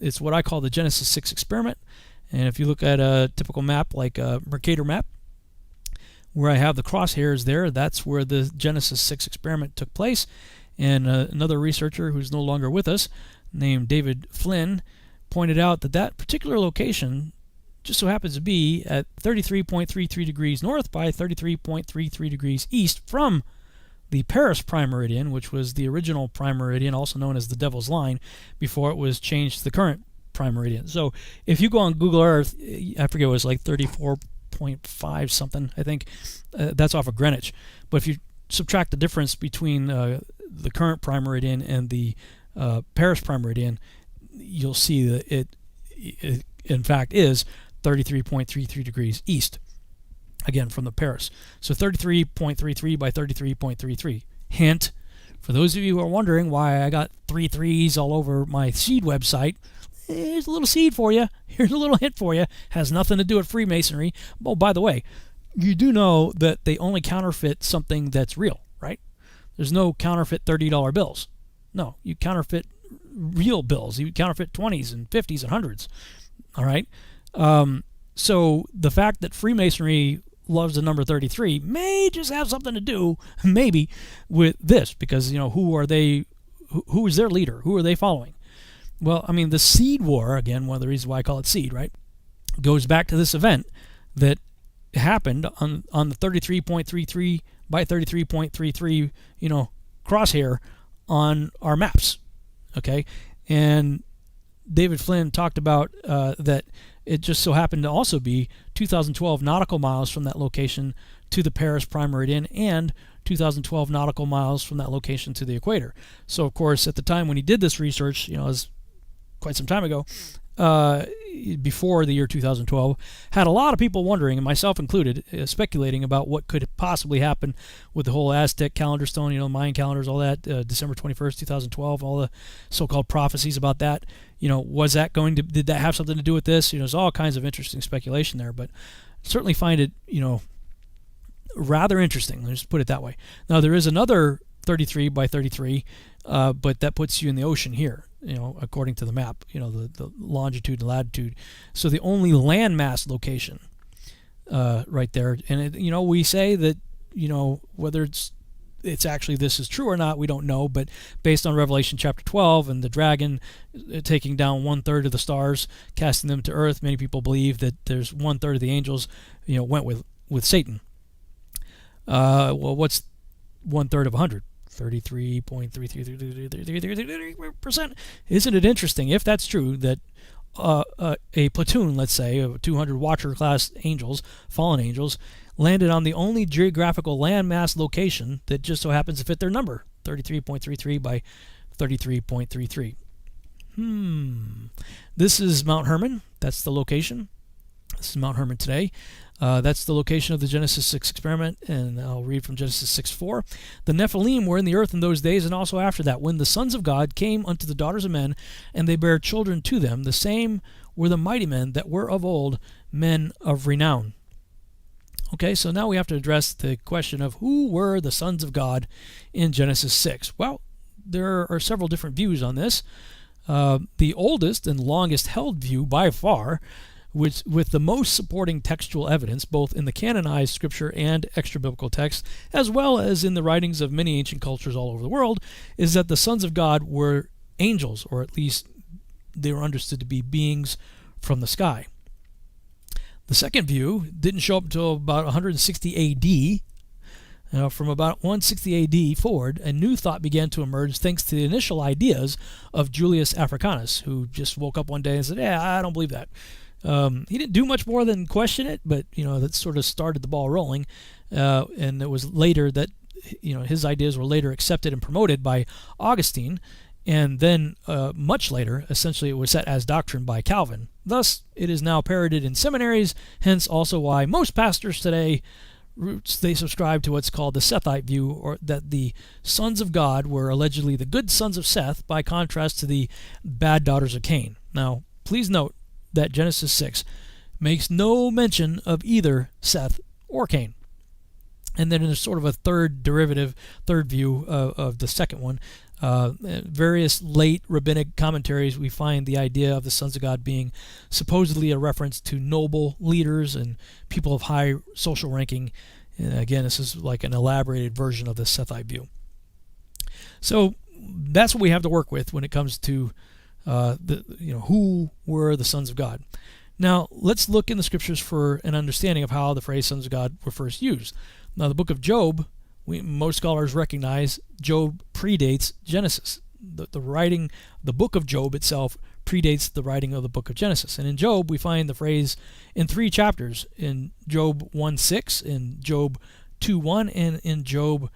It's what I call the Genesis 6 experiment. And if you look at a typical map like a Mercator map, where I have the crosshairs there, that's where the Genesis 6 experiment took place. And another researcher who's no longer with us, named David Flynn, pointed out that that particular location just so happens to be at 33.33 degrees north by 33.33 degrees east from the Paris prime meridian, which was the original prime meridian, also known as the Devil's Line, before it was changed to the current prime meridian. So if you go on Google Earth, I forget, it was like 34.5 something, I think. That's off of Greenwich. But if you subtract the difference between the current prime meridian and the Paris prime meridian, you'll see that it in fact is 33.33 degrees east, again from the Paris. So 33.33 by 33.33. Hint, for those of you who are wondering why I got 3 3s all over my seed website, here's a little seed for you. Here's a little hint for you. Has nothing to do with Freemasonry. Oh, by the way, you do know that they only counterfeit something that's real, right? There's no counterfeit $30 bills. No, you counterfeit real bills. You counterfeit 20s and 50s and 100s. All right? So the fact that Freemasonry loves the number 33 may just have something to do, maybe, with this, because, you know, who are they? Who is their leader? Who are they following? Well, I mean, the seed war, again, one of the reasons why I call it seed, right, goes back to this event that happened on the 33.33 by 33.33, you know, crosshair on our maps. Okay, and David Flynn talked about that it just so happened to also be 2012 nautical miles from that location to the Paris prime meridian and 2012 nautical miles from that location to the equator. So, of course, at the time when he did this research, you know, it was quite some time ago, before the year 2012, had a lot of people wondering, and myself included, speculating about what could possibly happen with the whole Aztec calendar stone, you know, Mayan calendars, all that, December 21st, 2012, all the so-called prophecies about that. You know, was that going to, did that have something to do with this? You know, there's all kinds of interesting speculation there, but certainly find it, you know, rather interesting. Let's just put it that way. Now, there is another 33 by 33, but that puts you in the ocean here, you know, according to the map, you know, the longitude and latitude. So the only landmass location right there. And, it, you know, we say that, you know, whether it's actually this is true or not, we don't know. But based on Revelation chapter 12 and the dragon taking down 1/3 of the stars, casting them to earth, many people believe that there's 1/3 of the angels, you know, went with Satan. Well, what's 1/3 of 100? 33.33%. Isn't it interesting, if that's true, that a platoon, let's say, of 200 Watcher class angels, fallen angels, landed on the only geographical landmass location that just so happens to fit their number, 33.33 by 33.33. This is Mount Hermon. That's the location. This is Mount Hermon today. That's the location of the Genesis 6 experiment, and I'll read from Genesis 6:4. The Nephilim were in the earth in those days, and also after that, when the sons of God came unto the daughters of men, and they bare children to them. The same were the mighty men that were of old, men of renown. Okay, so now we have to address the question of who were the sons of God in Genesis 6. Well, there are several different views on this. The oldest and longest held view by far, with the most supporting textual evidence, both in the canonized scripture and extra-biblical texts, as well as in the writings of many ancient cultures all over the world, is that the sons of God were angels, or at least they were understood to be beings from the sky. The second view didn't show up until about 160 A.D. From about 160 A.D. forward, a new thought began to emerge thanks to the initial ideas of Julius Africanus, who just woke up one day and said, "Yeah, I don't believe that." He didn't do much more than question it, but, you know, that sort of started the ball rolling. And it was later that, you know, his ideas were later accepted and promoted by Augustine. And then much later, essentially, it was set as doctrine by Calvin. Thus, it is now parroted in seminaries, hence also why most pastors today, they subscribe to what's called the Sethite view, or that the sons of God were allegedly the good sons of Seth, by contrast to the bad daughters of Cain. Now, please note that Genesis 6 makes no mention of either Seth or Cain. And then there's sort of a third derivative, third view of the second one. Various late rabbinic commentaries, we find the idea of the sons of God being supposedly a reference to noble leaders and people of high social ranking. And again, this is like an elaborated version of the Sethite view. So that's what we have to work with when it comes to who were the sons of God. Now let's look in the scriptures for an understanding of how the phrase sons of God were first used. Now the book of Job, most scholars recognize Job predates Genesis. The book of Job itself predates the writing of the book of Genesis. And in Job, we find the phrase in 3 chapters, in Job 1:6, in Job 2:1, and in Job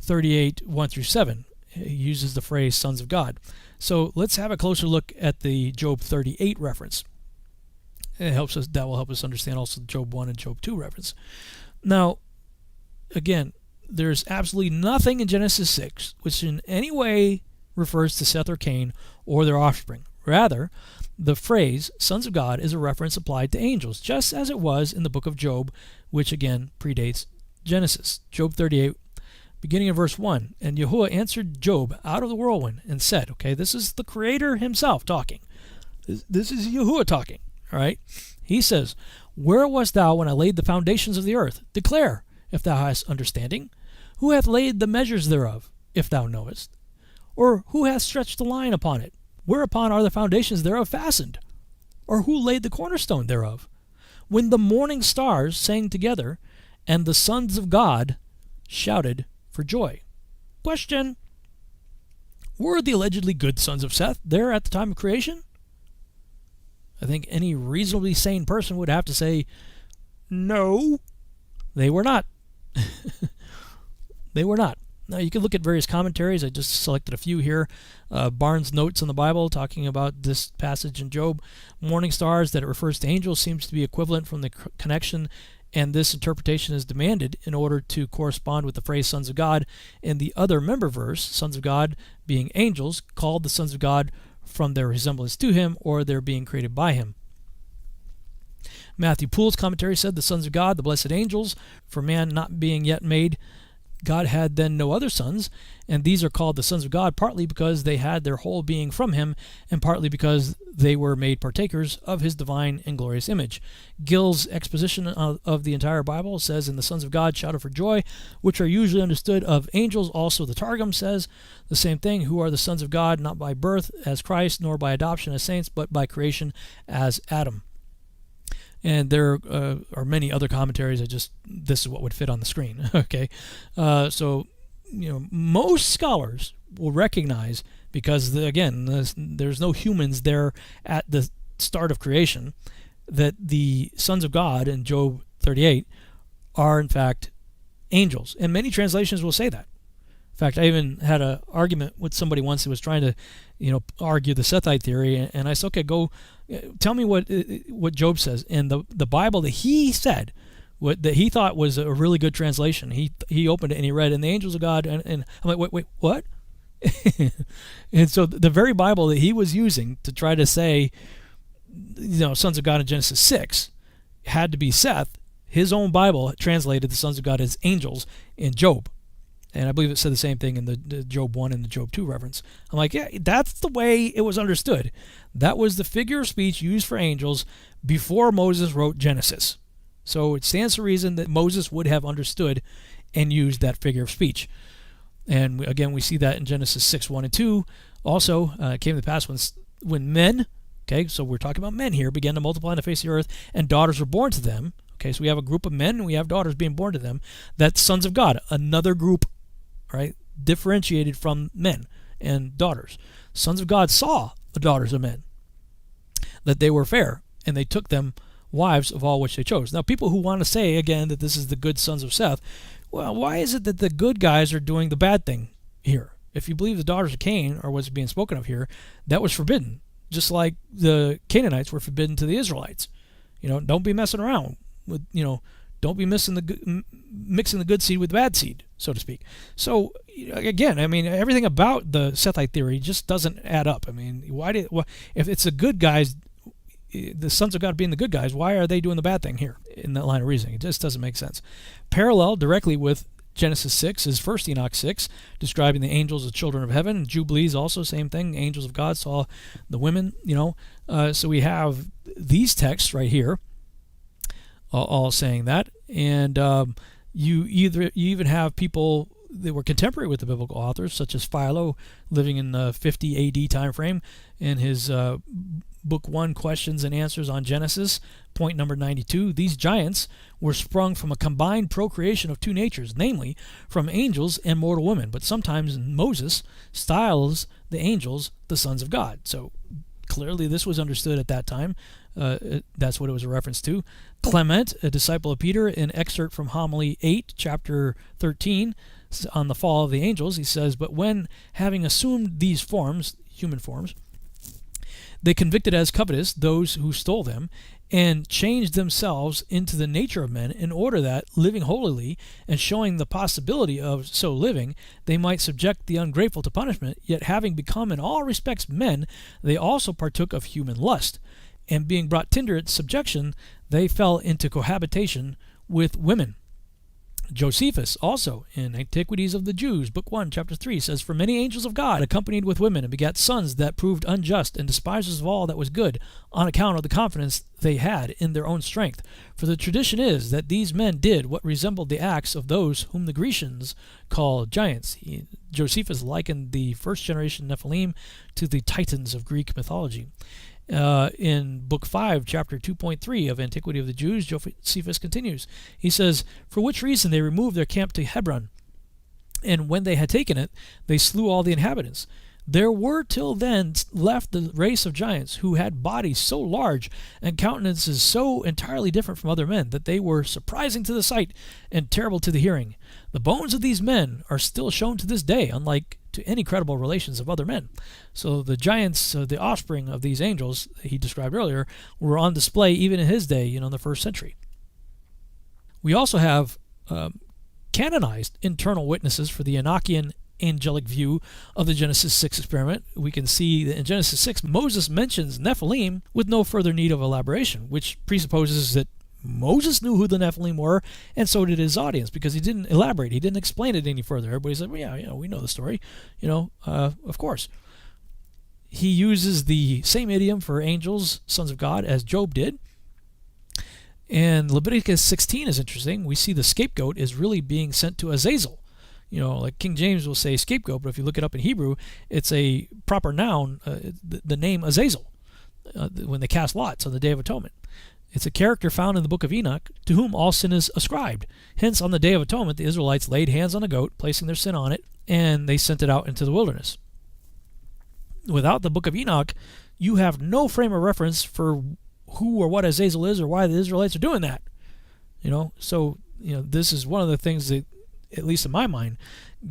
38, 1-7. He uses the phrase sons of God. So let's have a closer look at the Job 38 reference. That will help us understand also Job 1 and Job 2 reference. Now, again, there's absolutely nothing in Genesis 6 which in any way refers to Seth or Cain or their offspring. Rather, the phrase sons of God is a reference applied to angels, just as it was in the book of Job, which again predates Genesis. Job 38, beginning of verse 1, and Yahuwah answered Job out of the whirlwind and said, okay, this is the Creator himself talking. This is Yahuwah talking, all right? He says, where wast thou when I laid the foundations of the earth? Declare, if thou hast understanding. Who hath laid the measures thereof, if thou knowest? Or who hath stretched the line upon it? Whereupon are the foundations thereof fastened? Or who laid the cornerstone thereof? When the morning stars sang together, and the sons of God shouted for joy. Question: were the allegedly good sons of Seth there at the time of creation? I think any reasonably sane person would have to say, no, they were not. They were not. Now you can look at various commentaries. I just selected a few here. Barnes' Notes on the Bible talking about this passage in Job. Morning stars, that it refers to angels, seems to be equivalent from the connection, and this interpretation is demanded in order to correspond with the phrase sons of God in the other member verse, sons of God being angels, called the sons of God from their resemblance to him or their being created by him. Matthew Poole's commentary said, the sons of God, the blessed angels, for man not being yet made, God had then no other sons, and these are called the sons of God partly because they had their whole being from him, and partly because they were made partakers of his divine and glorious image. Gill's exposition of the entire Bible says, and the sons of God shouted for joy, which are usually understood of angels. Also the Targum says the same thing, who are the sons of God, not by birth as Christ, nor by adoption as saints, but by creation as Adam. And there are many other commentaries. This is what would fit on the screen. Okay, so most scholars will recognize, because there's no humans there at the start of creation, that the sons of God in Job 38 are in fact angels, and many translations will say that. In fact, I even had an argument with somebody once who was trying to, argue the Sethite theory, and I said, okay, go tell me what Job says. And the Bible that he said, that he thought was a really good translation, he opened it and he read, and the angels of God, and I'm like, wait, what? And so the very Bible that he was using to try to say, sons of God in Genesis 6 had to be Seth, his own Bible translated the sons of God as angels in Job. And I believe it said the same thing in the Job 1 and the Job 2 reference. I'm like, yeah, that's the way it was understood. That was the figure of speech used for angels before Moses wrote Genesis. So it stands to reason that Moses would have understood and used that figure of speech. And again, we see that in Genesis 6, 1 and 2. Also, it came to pass when men, okay, so we're talking about men here, began to multiply on the face of the earth, and daughters were born to them. Okay, so we have a group of men and we have daughters being born to them. That's sons of God, another group, right, differentiated from men and daughters. Sons of God saw the daughters of men, that they were fair, and they took them wives of all which they chose. Now, people who want to say, again, that this is the good sons of Seth, well, why is it that the good guys are doing the bad thing here? If you believe the daughters of Cain are what's being spoken of here, that was forbidden, just like the Canaanites were forbidden to the Israelites. Don't be messing around with, don't be mixing the good seed with the bad seed, so to speak. So again, everything about the Sethite theory just doesn't add up. If it's the good guys, the sons of God being the good guys, why are they doing the bad thing here in that line of reasoning? It just doesn't make sense. Parallel directly with Genesis 6 is 1 Enoch 6, describing the angels as children of heaven. Jubilees also, same thing. Angels of God saw the women, So we have these texts right here all saying that. And you even have people that were contemporary with the biblical authors, such as Philo, living in the 50 AD time frame, in his Book 1, Questions and Answers on Genesis, point number 92. These giants were sprung from a combined procreation of two natures, namely from angels and mortal women. But sometimes Moses styles the angels the sons of God. So clearly this was understood at that time. That's what it was a reference to. Clement, a disciple of Peter, in excerpt from Homily 8, chapter 13, on the fall of the angels, he says, "But when, having assumed these forms, human forms, they convicted as covetous those who stole them, and changed themselves into the nature of men, in order that, living holily, and showing the possibility of so living, they might subject the ungrateful to punishment, yet having become in all respects men, they also partook of human lust. And being brought to its subjection, they fell into cohabitation with women." Josephus, also in Antiquities of the Jews, Book 1, Chapter 3, says, "For many angels of God accompanied with women, and begat sons that proved unjust, and despisers of all that was good, on account of the confidence they had in their own strength. For the tradition is that these men did what resembled the acts of those whom the Grecians call giants." Josephus likened the first generation Nephilim to the Titans of Greek mythology. In Book 5, Chapter 2.3 of Antiquity of the Jews, Josephus continues. He says, "For which reason they removed their camp to Hebron, and when they had taken it, they slew all the inhabitants. There were till then left the race of giants, who had bodies so large and countenances so entirely different from other men, that they were surprising to the sight and terrible to the hearing. The bones of these men are still shown to this day, unlike to any credible relations of other men." So the giants, the offspring of these angels he described earlier, were on display even in his day, in the first century. We also have canonized internal witnesses for the Enochian angelic view of the Genesis 6 experiment. We can see that in Genesis 6, Moses mentions Nephilim with no further need of elaboration, which presupposes that Moses knew who the Nephilim were, and so did his audience, because he didn't elaborate. He didn't explain it any further. Everybody said, well, yeah, we know the story. Of course. He uses the same idiom for angels, sons of God, as Job did. And Leviticus 16 is interesting. We see the scapegoat is really being sent to Azazel. Like King James will say scapegoat, but if you look it up in Hebrew, it's a proper noun, the name Azazel, when they cast lots on the Day of Atonement. It's a character found in the book of Enoch, to whom all sin is ascribed. Hence, on the Day of Atonement, the Israelites laid hands on a goat, placing their sin on it, and they sent it out into the wilderness. Without the book of Enoch, you have no frame of reference for who or what Azazel is, or why the Israelites are doing that. This is one of the things that, at least in my mind,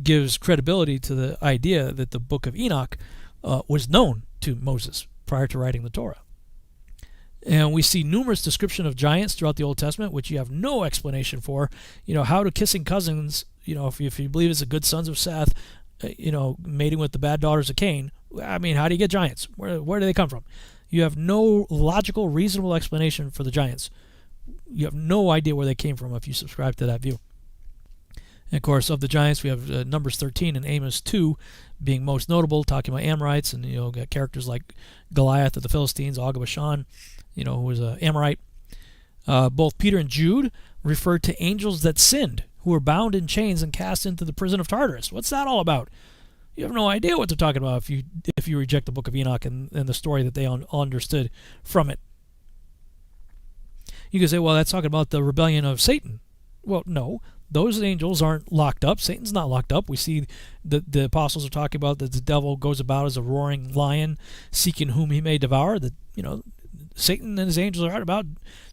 gives credibility to the idea that the book of Enoch was known to Moses prior to writing the Torah. And we see numerous description of giants throughout the Old Testament, which you have no explanation for. How do kissing cousins, if you believe it's the good sons of Seth, mating with the bad daughters of Cain, how do you get giants? Where do they come from? You have no logical, reasonable explanation for the giants. You have no idea where they came from if you subscribe to that view. And of course, of the giants, we have Numbers 13 and Amos 2 being most notable, talking about Amorites, and got characters like Goliath of the Philistines, Og of Bashan, who was an Amorite. Both Peter and Jude referred to angels that sinned, who were bound in chains and cast into the prison of Tartarus. What's that all about? You have no idea what they're talking about if you reject the book of Enoch and the story that they understood from it. You can say, well, that's talking about the rebellion of Satan. Well, no. Those angels aren't locked up. Satan's not locked up. We see the apostles are talking about that the devil goes about as a roaring lion, seeking whom he may devour. That Satan and his angels are out about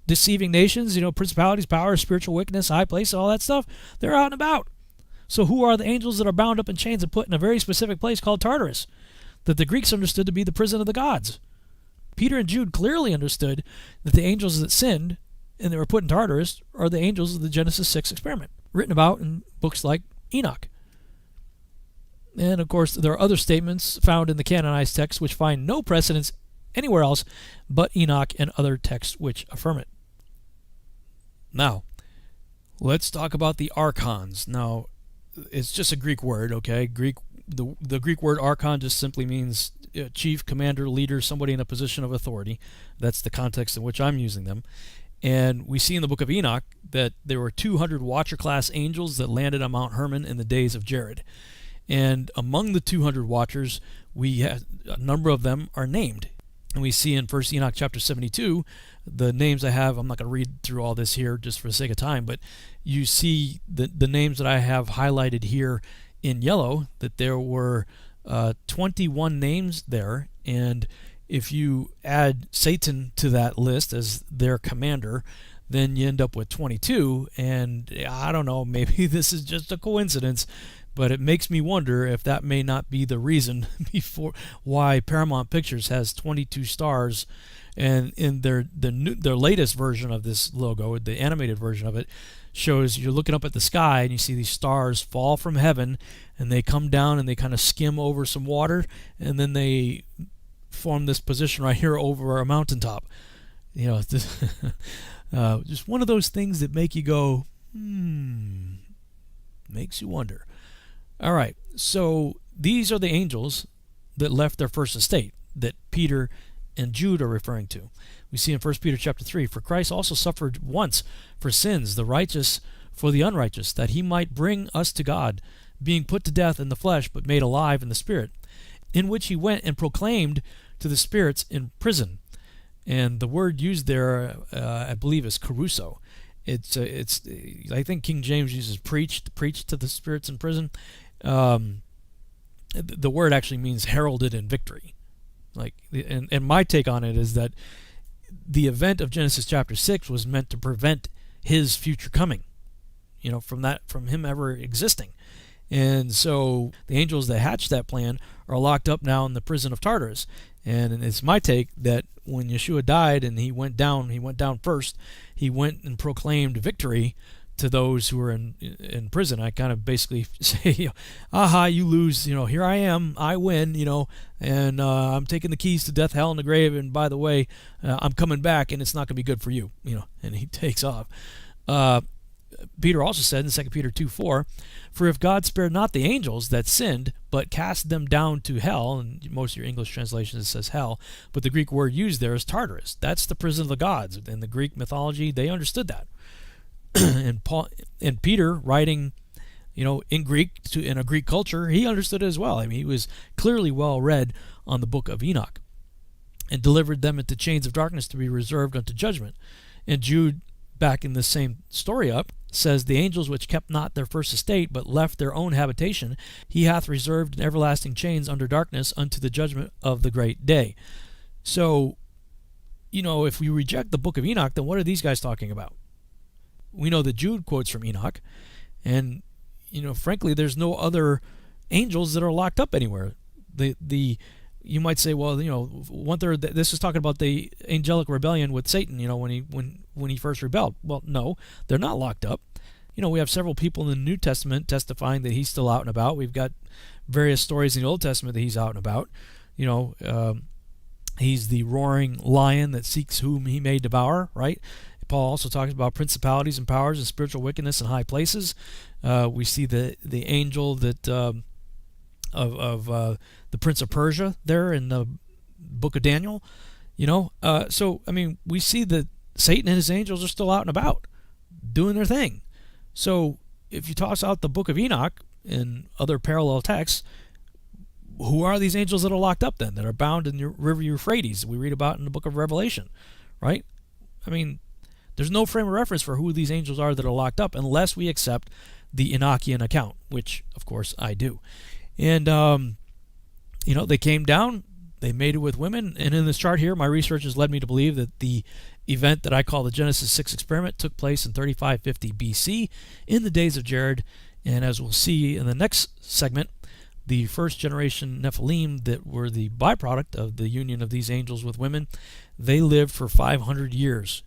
deceiving nations. Principalities, powers, spiritual wickedness, high places, all that stuff. They're out and about. So who are the angels that are bound up in chains and put in a very specific place called Tartarus, that the Greeks understood to be the prison of the gods? Peter and Jude clearly understood that the angels that sinned and they were put in Tartarus are the angels of the Genesis 6 experiment, written about in books like Enoch. And of course, there are other statements found in the canonized text which find no precedence anywhere else but Enoch and other texts which affirm it. Now, let's talk about the archons. Now, it's just a Greek word, okay? The Greek word archon just simply means chief, commander, leader, somebody in a position of authority. That's the context in which I'm using them. And we see in the book of Enoch that there were 200 Watcher-class angels that landed on Mount Hermon in the days of Jared. And among the 200 Watchers, we have a number of them are named. And we see in 1 Enoch chapter 72, the names I have, I'm not going to read through all this here just for the sake of time, but you see the names that I have highlighted here in yellow, that there were 21 names there. And if you add Satan to that list as their commander, then you end up with 22. And I don't know, maybe this is just a coincidence, but it makes me wonder if that may not be the reason why Paramount Pictures has 22 stars. And in their latest version of this logo, the animated version of it, shows you're looking up at the sky and you see these stars fall from heaven, and they come down and they kind of skim over some water, and then they form this position right here over a mountaintop. You know, this, just one of those things that make you go, makes you wonder. All right, so these are the angels that left their first estate that Peter and Jude are referring to. We see in 1 Peter chapter 3, for Christ also suffered once for sins, the righteous for the unrighteous, that he might bring us to God, being put to death in the flesh, but made alive in the spirit, in which he went and proclaimed to the spirits in prison. And the word used there, I believe, is caruso. It's I think King James uses preach to the spirits in prison. The word actually means heralded in victory. And my take on it is that the event of Genesis chapter 6 was meant to prevent his future coming, from him ever existing. And so the angels that hatched that plan are locked up now in the prison of Tartarus. And it's my take that when Yeshua died and he went down first, he went and proclaimed victory to those who were in prison. I kind of basically say, aha, you lose, here I am, I win, and I'm taking the keys to death, hell, and the grave, and by the way, I'm coming back, and it's not going to be good for you, and he takes off. Peter also said in 2 Peter 2:4, for if God spared not the angels that sinned, but cast them down to hell, and most of your English translations it says hell, but the Greek word used there is Tartarus. That's the prison of the gods. In the Greek mythology, they understood that. and Peter, writing, in Greek in a Greek culture, he understood it as well. I mean, he was clearly well read on the book of Enoch, and delivered them into chains of darkness to be reserved unto judgment. And Jude, back in the same story up, says, the angels which kept not their first estate, but left their own habitation, he hath reserved in everlasting chains under darkness unto the judgment of the great day. So, if we reject the book of Enoch, then what are these guys talking about? We know that Jude quotes from Enoch, and frankly, there's no other angels that are locked up anywhere. You might say, well, one-third. This is talking about the angelic rebellion with Satan. When he first rebelled. Well, no, they're not locked up. We have several people in the New Testament testifying that he's still out and about. We've got various stories in the Old Testament that he's out and about. He's the roaring lion that seeks whom he may devour, right? Paul also talks about principalities and powers and spiritual wickedness in high places. We see the angel that of the Prince of Persia there in the book of Daniel. So I mean, we see that Satan and his angels are still out and about doing their thing. So if you toss out the book of Enoch and other parallel texts, who are these angels that are locked up then, that are bound in the river Euphrates we read about in the book of Revelation, right? I mean, there's no frame of reference for who these angels are that are locked up unless we accept the Enochian account, which, of course, I do. And, they came down, they mated with women, and in this chart here, my research has led me to believe that the event that I call the Genesis 6 experiment took place in 3550 BC in the days of Jared. And as we'll see in the next segment, the first generation Nephilim that were the byproduct of the union of these angels with women, they lived for 500 years